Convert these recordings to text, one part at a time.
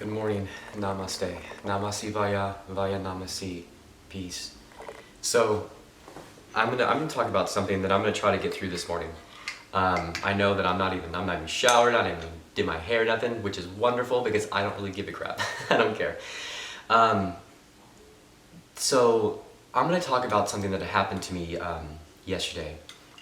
Good morning, namaste. Namasi vaya, vaya namasi, peace. So, I'm gonna talk about something that I'm gonna try to get through this morning. I know that I'm not even showered, I didn't even did my hair, nothing, which is wonderful because I don't really give a crap. I don't care. So, I'm gonna talk about something that happened to me yesterday.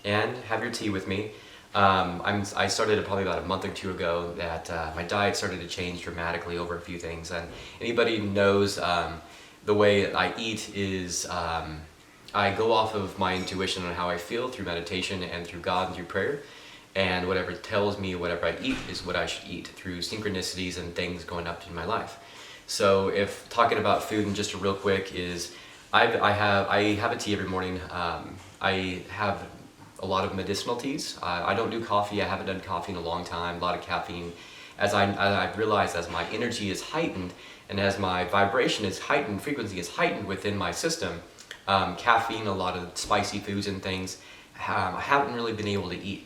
And have your tea with me. I started probably about a month or two ago that my diet started to change dramatically over a few things, and anybody who knows the way I eat is I go off of my intuition on how I feel through meditation and through God and through prayer, and whatever tells me whatever I eat is what I should eat through synchronicities and things going up in my life. So if talking about food and just a real quick is I have a tea every morning. I have a lot of medicinal teas. I don't do coffee. I haven't done coffee in a long time. A lot of caffeine. As I've realized, as my energy is heightened and as my vibration is heightened, frequency is heightened within my system, caffeine, a lot of spicy foods and things, I haven't really been able to eat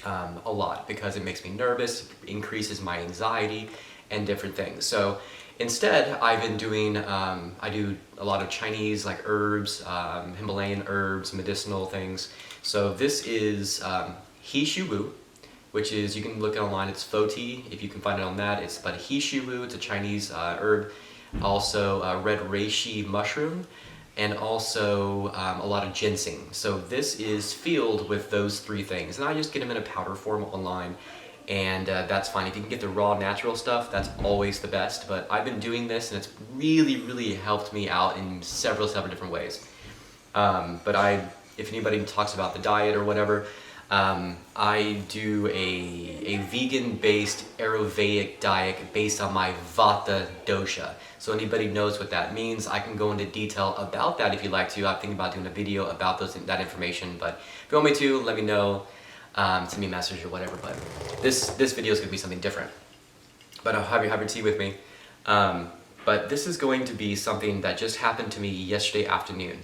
a lot because it makes me nervous, increases my anxiety and different things. So instead, I've been doing, I do a lot of Chinese like herbs, Himalayan herbs, medicinal things. So this is He Shu Wu, which is, you can look it online, it's Fo tea, if you can find it on that. But He Shu Wu, it's a Chinese herb. Also red reishi mushroom, and also a lot of ginseng. So this is filled with those three things. And I just get them in a powder form online. And that's fine. If you can get the raw natural stuff, that's always the best. But I've been doing this and it's really helped me out in several different ways. If anybody talks about the diet or whatever, I do a vegan-based Ayurvedic diet based on my Vata dosha. So anybody knows what that means, I can go into detail about that if you'd like to. I'm thinking about doing a video about that information, but if you want me to, let me know. Send me a message or whatever, but this video is going to be something different. But I'll have your tea with me. But this is going to be something that just happened to me yesterday afternoon,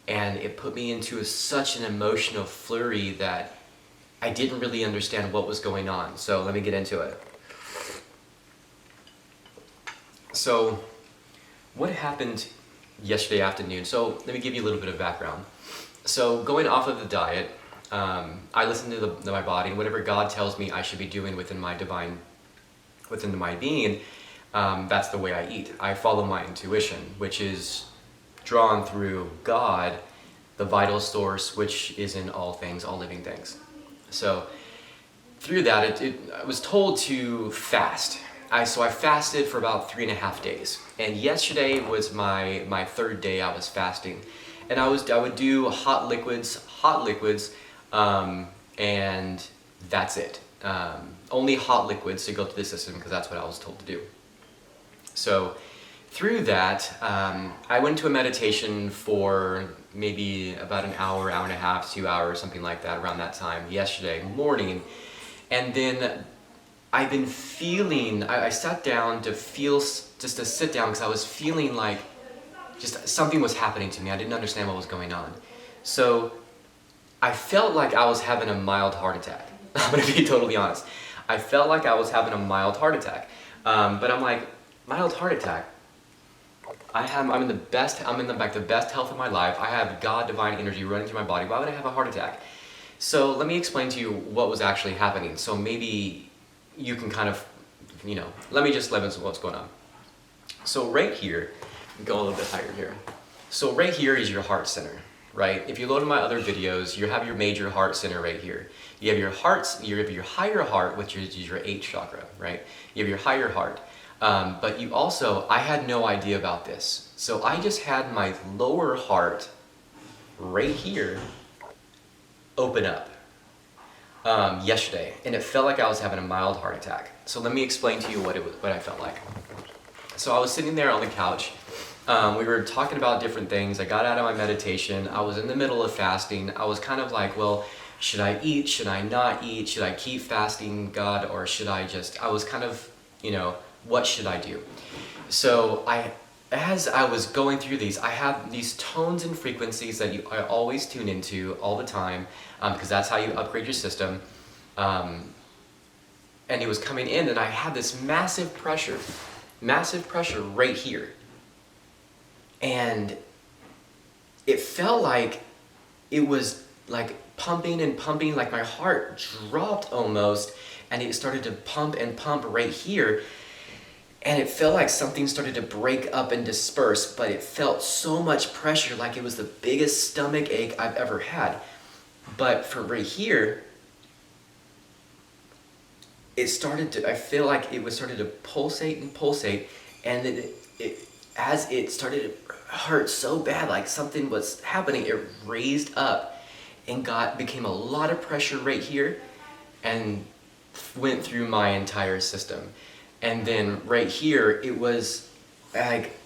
and it put me into such an emotional flurry that I didn't really understand what was going on. So let me get into it. So what happened yesterday afternoon? So let me give you a little bit of background. So going off of the diet, I listen to my body, and whatever God tells me I should be doing within my being, that's the way I eat. I follow my intuition, which is drawn through God, the vital source, which is in all things, all living things. So through that, I was told to fast. So I fasted for about 3.5 days, and yesterday was my third day I was fasting, and I would do hot liquids. And that's it. Only hot liquids to go through the system because that's what I was told to do. So through that, I went to a meditation for maybe about an hour, hour and a half, 2 hours, something like that, around that time yesterday morning. And then I've been feeling, I sat down to sit down because I was feeling like just something was happening to me. I didn't understand what was going on. So I felt like I was having a mild heart attack. I'm gonna be totally honest. I felt like I was having a mild heart attack. But I'm like, mild heart attack? I'm in the best health of my life. I have God divine energy running through my body. Why would I have a heart attack? So let me explain to you what was actually happening. So maybe you can kind of, let me what's going on. So right here, go a little bit higher here. So right here is your heart center. Right? If you load in my other videos, you have your major heart center right here. You have your higher heart, which is your 8th chakra, right? You have your higher heart. But you also, I had no idea about this. So I just had my lower heart right here open up yesterday, and it felt like I was having a mild heart attack. So let me explain to you what I felt like. So I was sitting there on the couch. We were talking about different things. I got out of my meditation. I was in the middle of fasting. I was kind of like, well, should I eat? Should I not eat? Should I keep fasting, God? Or should I I was kind of, what should I do? So as I was going through these, I have these tones and frequencies that I always tune into all the time, because that's how you upgrade your system. And it was coming in, and I had this massive pressure massive pressure right here. And it felt like it was like pumping and pumping, like my heart dropped almost, and it started to pump and pump right here. And it felt like something started to break up and disperse, but it felt so much pressure, like it was the biggest stomach ache I've ever had. But for right here, I feel like it was started to pulsate and pulsate, and as it started to hurt so bad, like something was happening, it raised up and became a lot of pressure right here and went through my entire system. And then right here, it was like,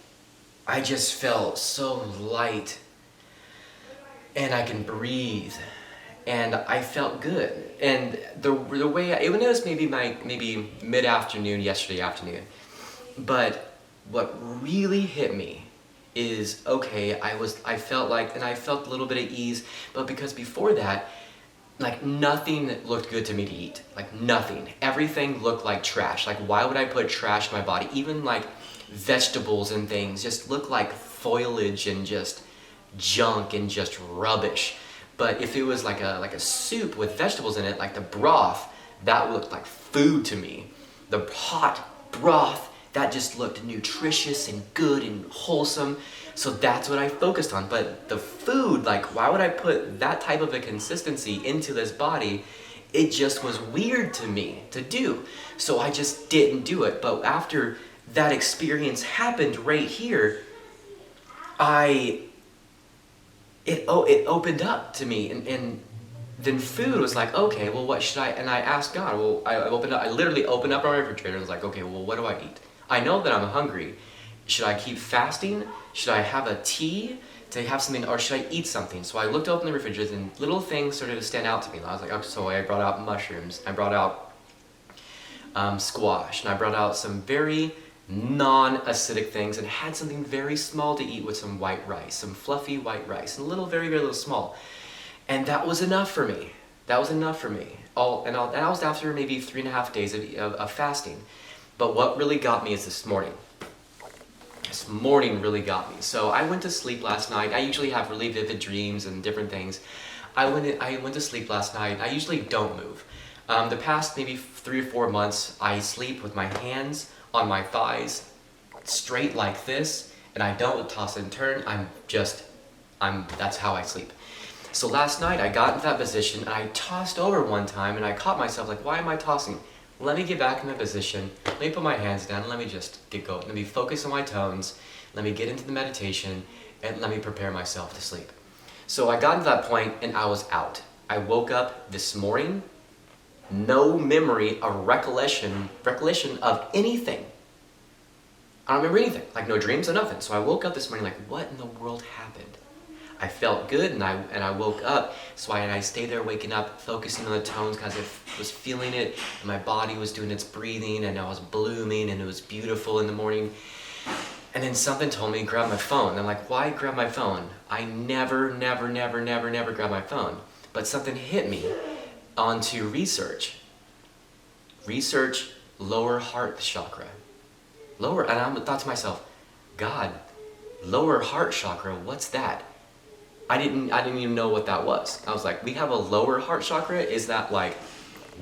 I just felt so light and I can breathe and I felt good. And the way, it was maybe mid-afternoon, yesterday afternoon, but what really hit me is, okay, I felt a little bit of ease, but because before that, like nothing looked good to me to eat, like nothing. Everything looked like trash. Like why would I put trash in my body? Even like vegetables and things just look like foliage and just junk and just rubbish. But if it was like a soup with vegetables in it, like the broth, that looked like food to me. The hot broth, that just looked nutritious and good and wholesome. So that's what I focused on. But the food, like why would I put that type of a consistency into this body? It just was weird to me to do. So I just didn't do it. But after that experience happened right here, it opened up to me, and then food was like, okay, well what should I, and I asked God, well I literally opened up my refrigerator and was like, okay, well what do I eat? I know that I'm hungry. Should I keep fasting? Should I have a tea to have something, or should I eat something? So I looked open the refrigerator and little things started to stand out to me. And I was like, okay, so I brought out mushrooms, I brought out squash, and I brought out some very non-acidic things and had something very small to eat with some white rice, some fluffy white rice, and very, very little small. And that was enough for me. That was enough for me. And I was after maybe 3.5 days of fasting. But what really got me is this morning. This morning really got me. So I went to sleep last night. I usually have really vivid dreams and different things. I went to sleep last night. I usually don't move. The past maybe 3 or 4 months, I sleep with my hands on my thighs, straight like this, and I don't toss and turn. That's how I sleep. So last night I got into that position and I tossed over one time and I caught myself like, why am I tossing? Let me get back in the position, let me put my hands down, and let me just get going. Let me focus on my tones, let me get into the meditation, and let me prepare myself to sleep. So I got to that point and I was out. I woke up this morning, no memory or recollection of anything. I don't remember anything, like no dreams or nothing. So I woke up this morning like, what in the world happened? I felt good and I woke up, so I stayed there waking up, focusing on the tones because I was feeling it, and my body was doing its breathing, and I was blooming, and it was beautiful in the morning. And then something told me to grab my phone. And I'm like, why grab my phone? I never grab my phone. But something hit me onto research. Research lower heart chakra. And I thought to myself, God, lower heart chakra, what's that? I didn't even know what that was. I was like, we have a lower heart chakra? Is that like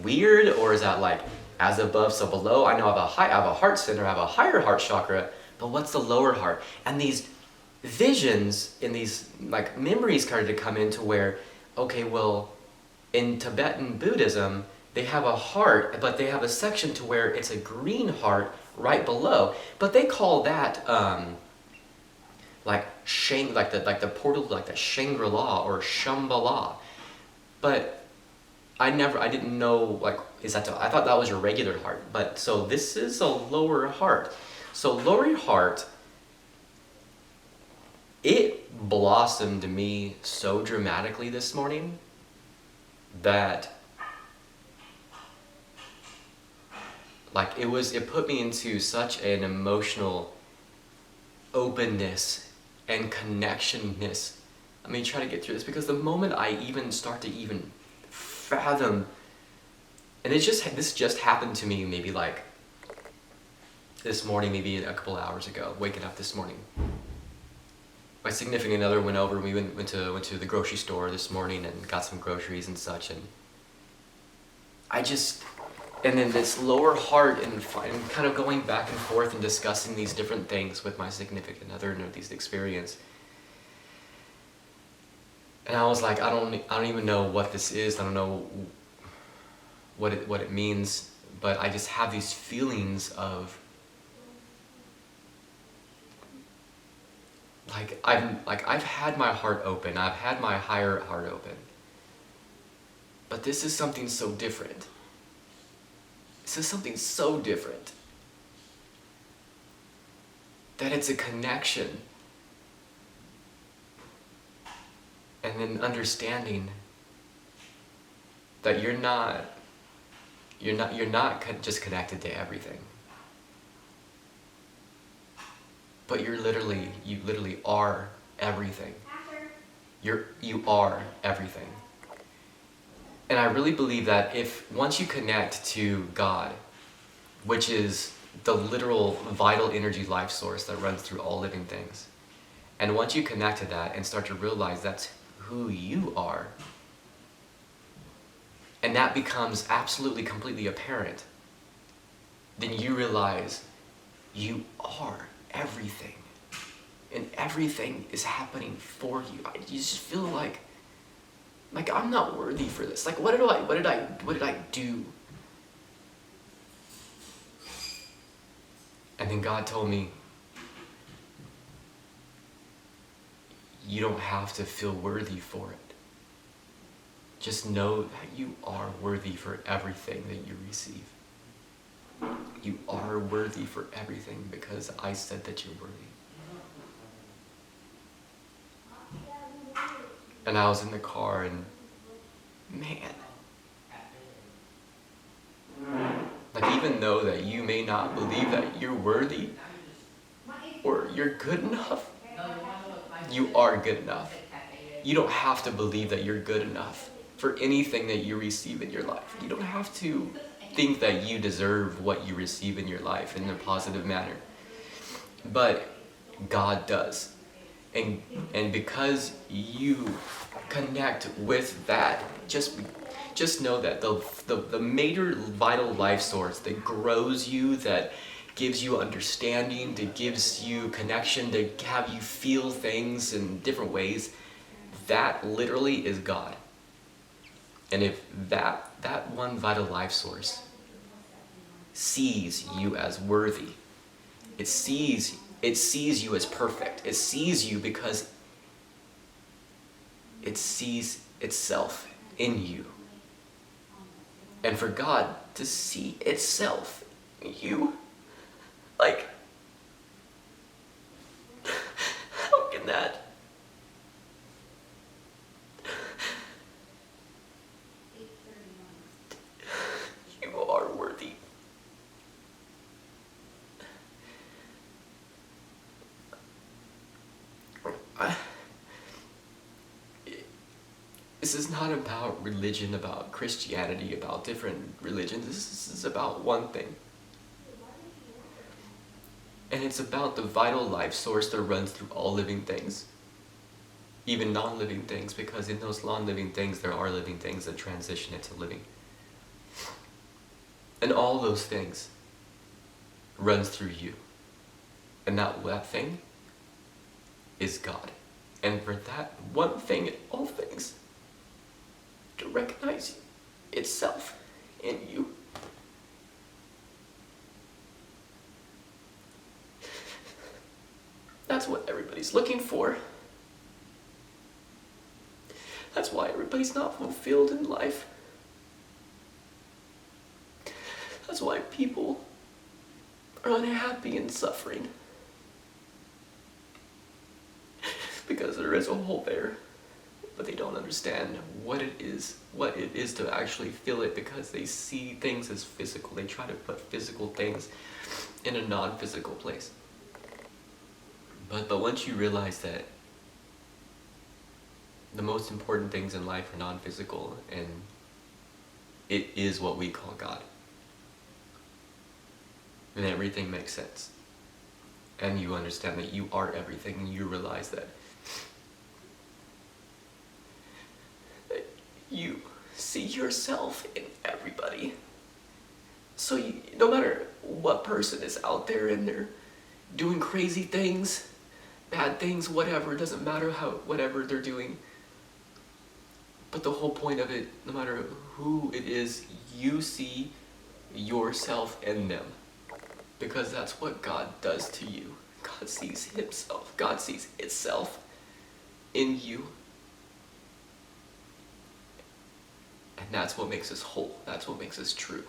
weird, or is that like as above so below? I know I have a heart center, I have a higher heart chakra, but what's the lower heart? And these visions and these like memories started to come into where, okay, well, in Tibetan Buddhism, they have a heart, but they have a section to where it's a green heart right below. But they call that like the portal, like the Shangri-La or Shambhala. But I didn't know, like, I thought that was your regular heart. But so this is a lower heart. So lower heart, it blossomed to me so dramatically this morning that like it put me into such an emotional openness and connectionness. Let me try to get through this, because the moment I even start to even fathom, and this just happened to me maybe like this morning, maybe a couple hours ago, waking up this morning. My significant other went over, we went to the grocery store this morning and got some groceries and such, and and then this lower heart and kind of going back and forth and discussing these different things with my significant other and these experience. And I was like, I don't even know what this is. I don't know what it means, but I just have these feelings of I've had my heart open. I've had my higher heart open. But this is something so different. This is something so different that it's a connection. And then understanding that you're not just connected to everything, but you literally are everything. You are everything. And I really believe that once you connect to God, which is the literal vital energy life source that runs through all living things, and once you connect to that and start to realize that's who you are, and that becomes absolutely, completely apparent, then you realize you are everything. And everything is happening for you. You just feel like I'm not worthy for this. Like, what did I do? And then God told me, you don't have to feel worthy for it. Just know that you are worthy for everything that you receive. You are worthy for everything because I said that you're worthy. And I was in the car and man, like, even though that you may not believe that you're worthy or you're good enough, you are good enough. You don't have to believe that you're good enough for anything that you receive in your life. You don't have to think that you deserve what you receive in your life in a positive manner. But God does. And because you connect with that, just know that the major vital life source that grows you, that gives you understanding, that gives you connection, to have you feel things in different ways, that literally is God. And if that one vital life source sees you as worthy, it sees you as perfect. It sees you because it sees itself in you. And for God to see itself in you, like, how can that? You are worthy. This is not about religion, about Christianity, about different religions. This is about one thing. And it's about the vital life source that runs through all living things. Even non-living things, because in those non-living things, there are living things that transition into living. And all those things runs through you. And that thing is God. And for that one thing in all things, to recognize itself in you. That's what everybody's looking for. That's why everybody's not fulfilled in life. That's why people are unhappy and suffering. Because there is a hole there, but they don't understand what it is to actually feel it, because they see things as physical. They try to put physical things in a non-physical place. But once you realize that the most important things in life are non-physical, and it is what we call God. and everything makes sense. And you understand that you are everything, and you realize that you see yourself in everybody. So no matter what person is out there and they're doing crazy things, bad things, whatever, it doesn't matter whatever they're doing. But the whole point of it, no matter who it is, you see yourself in them. Because that's what God does to you. God sees himself. God sees itself in you. And that's what makes us whole. That's what makes us true.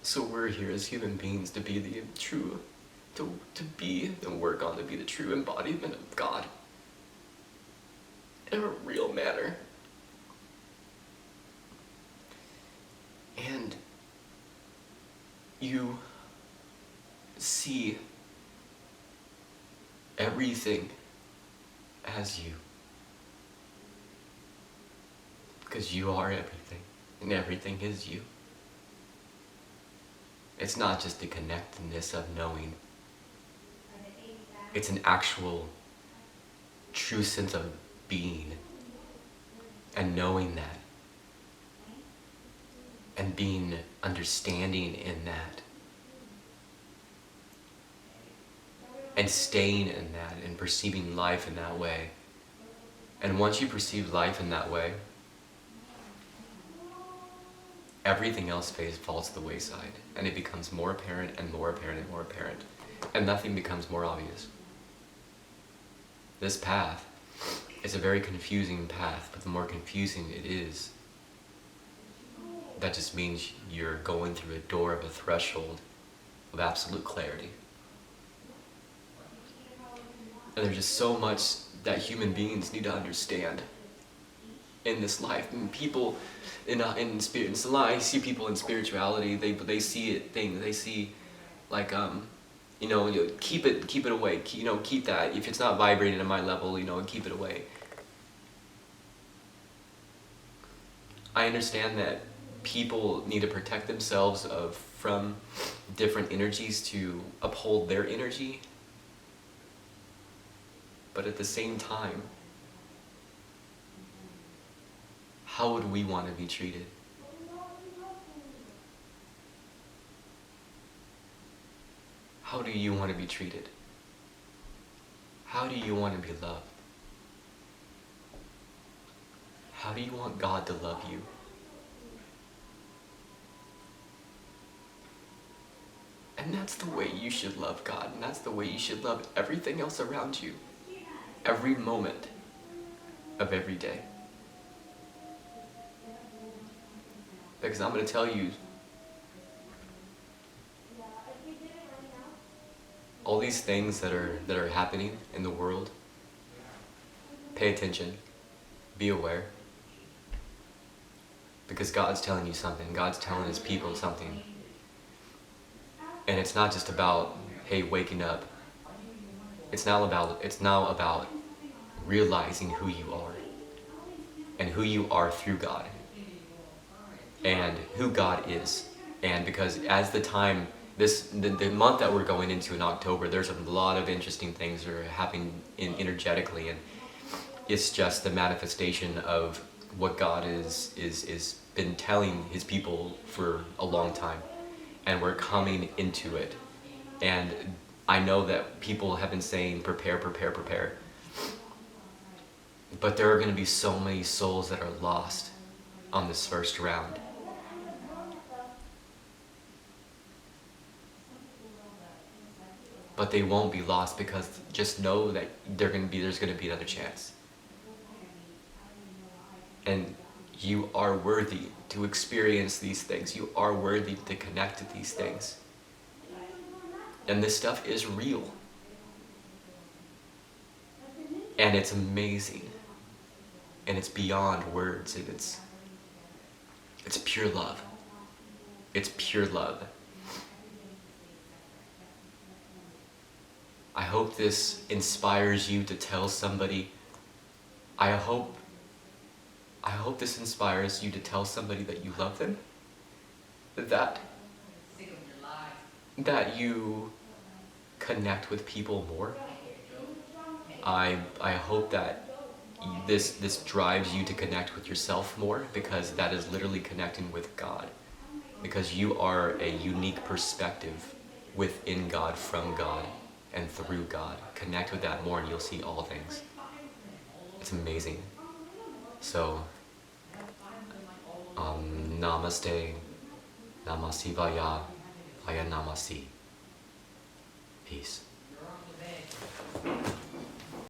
So we're here as human beings to be the true, to be and work on to be the true embodiment of God in a real manner. And you see everything as you. Because you are everything, and everything is you. It's not just the connectedness of knowing. It's an actual, true sense of being, and knowing that, and being understanding in that, and staying in that, and perceiving life in that way. And once you perceive life in that way, everything else falls to the wayside, and it becomes more apparent and more apparent and more apparent, and nothing becomes more obvious. This path is a very confusing path, but the more confusing it is, that just means you're going through a door of a threshold of absolute clarity. And there's just so much that human beings need to understand in this life. And people in spirit, so I see people in spirituality, they see things, they see like keep it away, keep that. If it's not vibrating at my level, keep it away. I understand that people need to protect themselves from different energies to uphold their energy. But at the same time, how would we want to be treated? How do you want to be treated? How do you want to be loved? How do you want God to love you? And that's the way you should love God, and that's the way you should love everything else around you, every moment of every day. Because I'm going to tell you, all these things that are happening in the world, pay attention, be aware. Because God's telling you something, God's telling his people something. And it's not just about, hey, waking up. It's now about realizing who you are, and who you are through God, and who God is. And because as the time, the month that we're going into in October, there's a lot of interesting things that are happening energetically, and it's just the manifestation of what God is been telling his people for a long time, and we're coming into it. And I know that people have been saying prepare, prepare, prepare, but there are going to be so many souls that are lost on this first round. But they won't be lost, because just know that there's going to be another chance. And you are worthy to experience these things. You are worthy to connect to these things. And this stuff is real. And it's amazing. And it's beyond words. And it's pure love. It's pure love. I hope this inspires you to tell somebody. I hope I hope this inspires you to tell somebody that you love them, that you connect with people more. I hope that this drives you to connect with yourself more, because that is literally connecting with God. Because you are a unique perspective within God, from God, and through God. Connect with that more and you'll see all things. It's amazing. So, namaste, namasivaya, aya namasi. Peace.